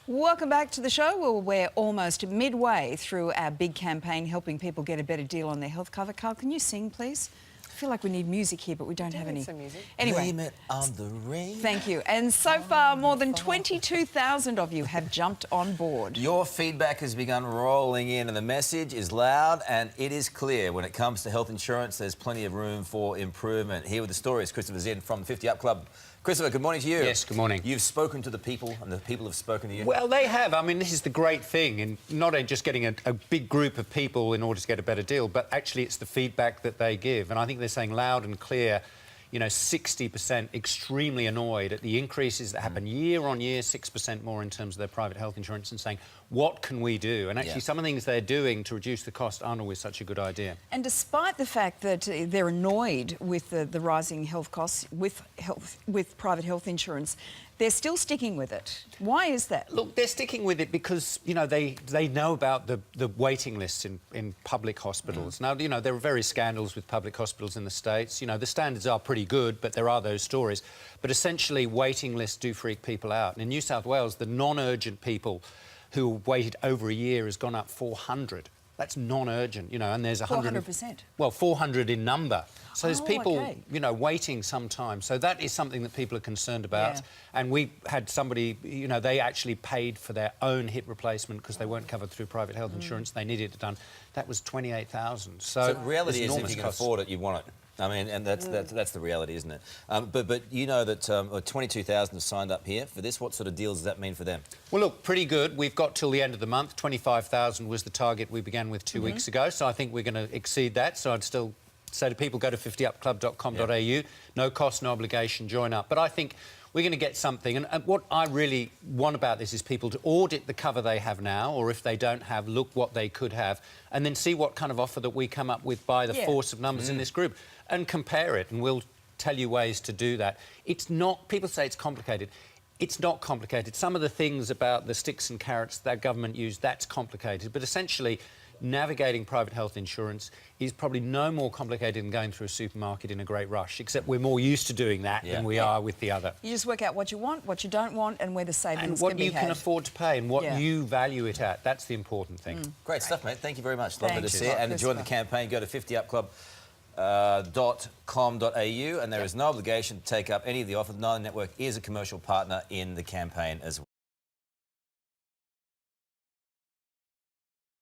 Welcome back to the show. Well, we're almost midway through our big campaign helping people get a better deal on their health cover. Carl, can you sing, please? I feel like we need music here, but we don't have any. Some music. Anyway, Blame it on the rain. thank you. And so far, more than 22,000 of you have jumped on board. Your feedback has begun rolling in, and the message is loud and it is clear. When it comes to health insurance, there's plenty of room for improvement. Here with the story is Christopher Zinn from the 50 Up Club. Christopher, good morning to you. Yes, good morning. You've spoken to the people, and the people have spoken to you. Well, they have. I mean, this is the great thing, in not just getting a big group of people in order to get a better deal, but actually it's the feedback that they give. And I think they're saying loud and clear, you know, 60% extremely annoyed at the increases that happen year on year, 6% more in terms of their private health insurance, and saying, what can we do? And actually some of the things they're doing to reduce the cost aren't always such a good idea. And despite the fact that they're annoyed with the rising health costs with private health insurance, they're still sticking with it. Why is that? Look, they're sticking with it because, you know, they know about the waiting lists in public hospitals. Now, you know, there are various scandals with public hospitals in the States. You know, the standards are pretty good, but there are those stories. But essentially, waiting lists do freak people out. And in New South Wales, the non-urgent people who waited over a year has gone up 400. That's non-urgent, you know, and there's 400%? Well, 400 in number. So there's people, okay, you know, waiting some time. So that is something that people are concerned about. Yeah. And we had somebody, you know, they actually paid for their own hip replacement because they weren't covered through private health insurance. They needed it done. That was $28,000. So the reality is, if you can afford it, you want it. I mean, and that's the reality, isn't it? But you know that 22,000 have signed up here for this. What sort of deals does that mean for them? Well, look, pretty good. We've got till the end of the month. 25,000 was the target we began with 2 weeks ago, so I think we're going to exceed that. So I'd still say to people, go to 50upclub.com.au. No cost, no obligation, join up. But I think we're going to get something. And what I really want about this is people to audit the cover they have now, or if they don't have, look what they could have, and then see what kind of offer that we come up with by the force of numbers in this group, and compare it, and we'll tell you ways to do that. It's not... People say it's complicated. It's not complicated. Some of the things about the sticks and carrots that government use, that's complicated. But essentially, navigating private health insurance is probably no more complicated than going through a supermarket in a great rush, except we're more used to doing that than we are with the other. You just work out what you want, what you don't want, and where the savings and what can be you had. can afford to pay and what you value it at. That's the important thing. Great stuff, mate. Thank you very much. Lovely to see you. And to join the campaign, go to 50upclub.com.au, and there is no obligation to take up any of the offers. Nine Network is a commercial partner in the campaign as well.